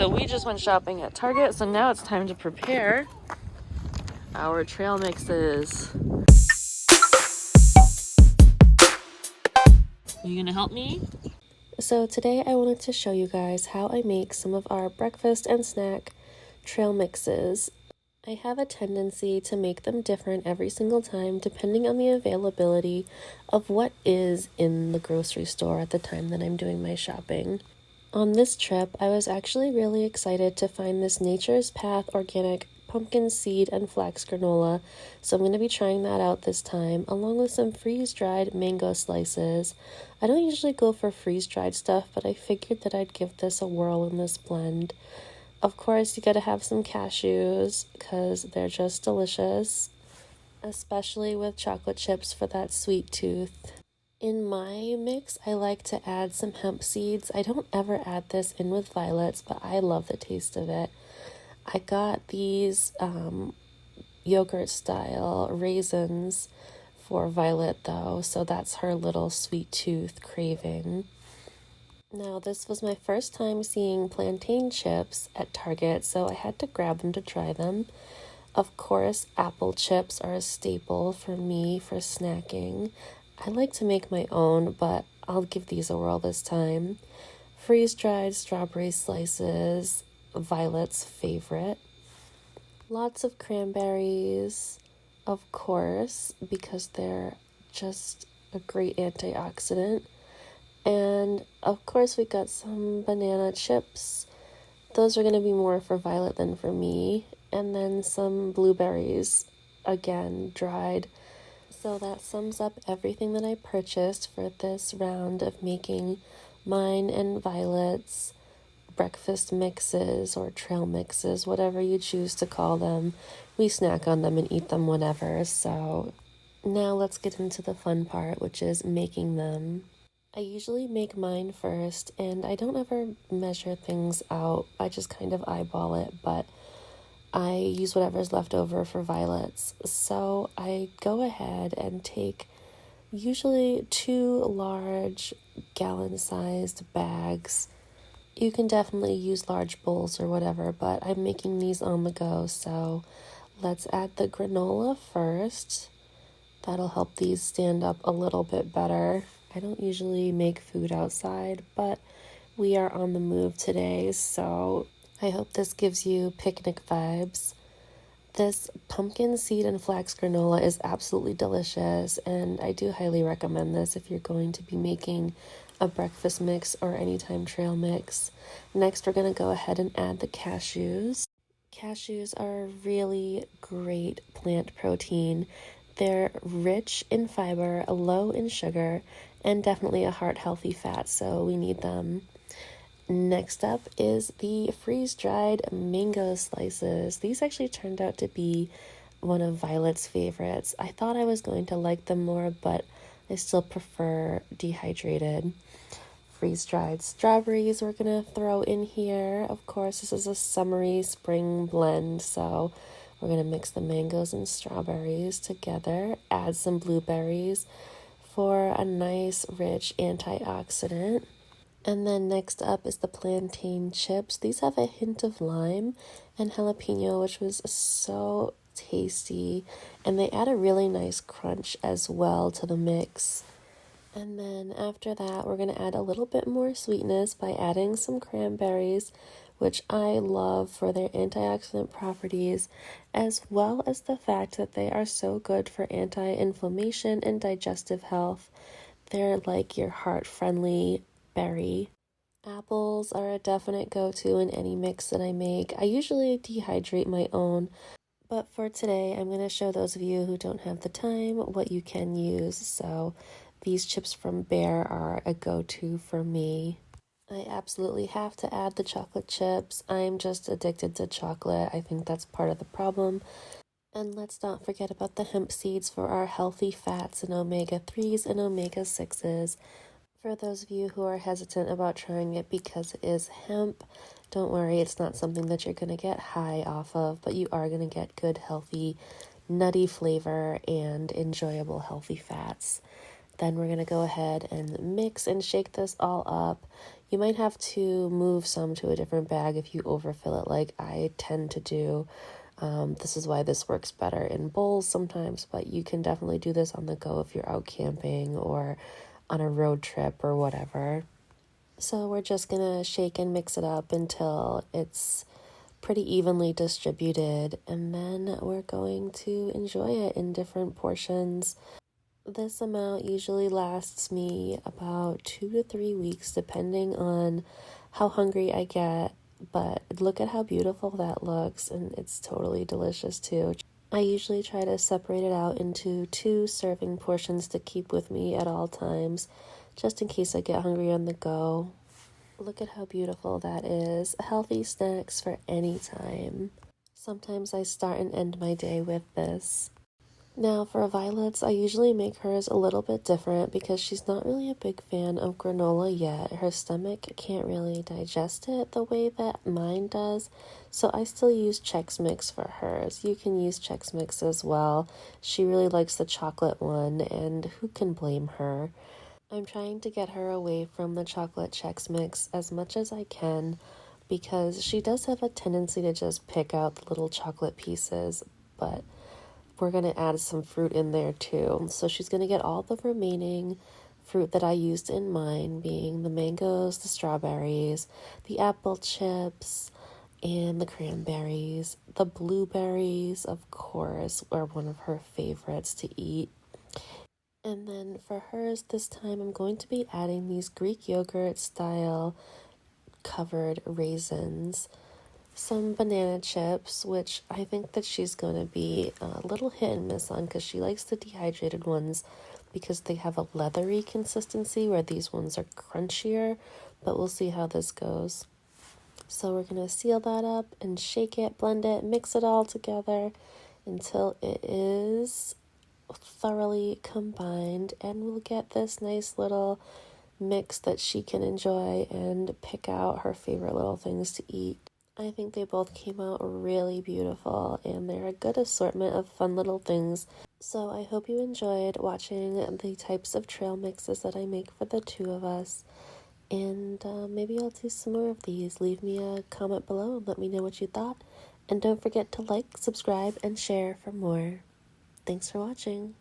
So we just went shopping at Target, so now it's time to prepare our trail mixes. Are you gonna help me? So today I wanted to show you guys how I make some of our breakfast and snack trail mixes. I have a tendency to make them different every single time depending on the availability of what is in the grocery store at the time that I'm doing my shopping. On this trip, I was actually really excited to find this Nature's Path organic pumpkin seed and flax granola, so I'm going to be trying that out this time, along with some freeze-dried mango slices. I don't usually go for freeze-dried stuff, but I figured that I'd give this a whirl in this blend. Of course, you gotta have some cashews, because they're just delicious, especially with chocolate chips for that sweet tooth. In my mix, I like to add some hemp seeds. I don't ever add this in with violets, but I love the taste of it. I got these yogurt style raisins for Violet though, so that's her little sweet tooth craving. Now, this was my first time seeing plantain chips at Target, so I had to grab them to try them. Of course, apple chips are a staple for me for snacking. I like to make my own, but I'll give these a whirl this time. Freeze-dried strawberry slices, Violet's favorite. Lots of cranberries, of course, because they're just a great antioxidant. And of course we got some banana chips. Those are going to be more for Violet than for me. And then some blueberries, again, dried. So that sums up everything that I purchased for this round of making mine and Violet's breakfast mixes or trail mixes, whatever you choose to call them. We snack on them and eat them whenever. So now let's get into the fun part, which is making them. I usually make mine first, and I don't ever measure things out. I just kind of eyeball it, but I use whatever's left over for Violet's. So I go ahead and take usually 2 large gallon-sized bags. You can definitely use large bowls or whatever, but I'm making these on the go, so let's add the granola first. That'll help these stand up a little bit better. I don't usually make food outside, but we are on the move today, so I hope this gives you picnic vibes. This pumpkin seed and flax granola is absolutely delicious, and I do highly recommend this if you're going to be making a breakfast mix or anytime trail mix. Next, we're going to go ahead and add the cashews. Cashews are a really great plant protein. They're rich in fiber, low in sugar, and definitely a heart-healthy fat, so we need them. Next up is the freeze-dried mango slices. These actually turned out to be one of Violet's favorites. I thought I was going to like them more, but I still prefer dehydrated. Freeze-dried strawberries we're going to throw in here. Of course, this is a summery spring blend, so we're going to mix the mangoes and strawberries together, add some blueberries for a nice, rich antioxidant. And then next up is the plantain chips. These have a hint of lime and jalapeno, which was so tasty. And they add a really nice crunch as well to the mix. And then after that, we're going to add a little bit more sweetness by adding some cranberries, which I love for their antioxidant properties, as well as the fact that they are so good for anti-inflammation and digestive health. They're like your heart-friendly berry. Apples are a definite go-to in any mix that I make. I usually dehydrate my own, but for today, I'm going to show those of you who don't have the time what you can use. So these chips from Bear are a go-to for me. I absolutely have to add the chocolate chips. I'm just addicted to chocolate. I think that's part of the problem. And let's not forget about the hemp seeds for our healthy fats and omega-3s and omega-6s. For those of you who are hesitant about trying it because it is hemp, don't worry, it's not something that you're going to get high off of, but you are going to get good, healthy, nutty flavor and enjoyable, healthy fats. Then we're going to go ahead and mix and shake this all up. You might have to move some to a different bag if you overfill it like I tend to do. This is why this works better in bowls sometimes, but you can definitely do this on the go if you're out camping or on a road trip or whatever. So we're just gonna shake and mix it up until it's pretty evenly distributed, and then we're going to enjoy it in different portions. This amount usually lasts me about 2 to 3 weeks, depending on how hungry I get. But look at how beautiful that looks, and it's totally delicious too. I usually try to separate it out into 2 serving portions to keep with me at all times, just in case I get hungry on the go. Look at how beautiful that is. Healthy snacks for any time. Sometimes I start and end my day with this. Now for Violet's, I usually make hers a little bit different because she's not really a big fan of granola yet. Her stomach can't really digest it the way that mine does, so I still use Chex Mix for hers. You can use Chex Mix as well. She really likes the chocolate one, and who can blame her? I'm trying to get her away from the chocolate Chex Mix as much as I can because she does have a tendency to just pick out the little chocolate pieces, but we're going to add some fruit in there too. So she's going to get all the remaining fruit that I used in mine, being the mangoes, the strawberries, the apple chips, and the cranberries. The blueberries, of course, are one of her favorites to eat. And then for hers this time, I'm going to be adding these Greek yogurt style covered raisins, some banana chips, which I think that she's going to be a little hit and miss on because she likes the dehydrated ones because they have a leathery consistency where these ones are crunchier, but we'll see how this goes. So we're going to seal that up and shake it, blend it, mix it all together until it is thoroughly combined, and we'll get this nice little mix that she can enjoy and pick out her favorite little things to eat. I think they both came out really beautiful, and they're a good assortment of fun little things. So I hope you enjoyed watching the types of trail mixes that I make for the two of us. And maybe I'll do some more of these. Leave me a comment below and let me know what you thought. And don't forget to like, subscribe, and share for more. Thanks for watching.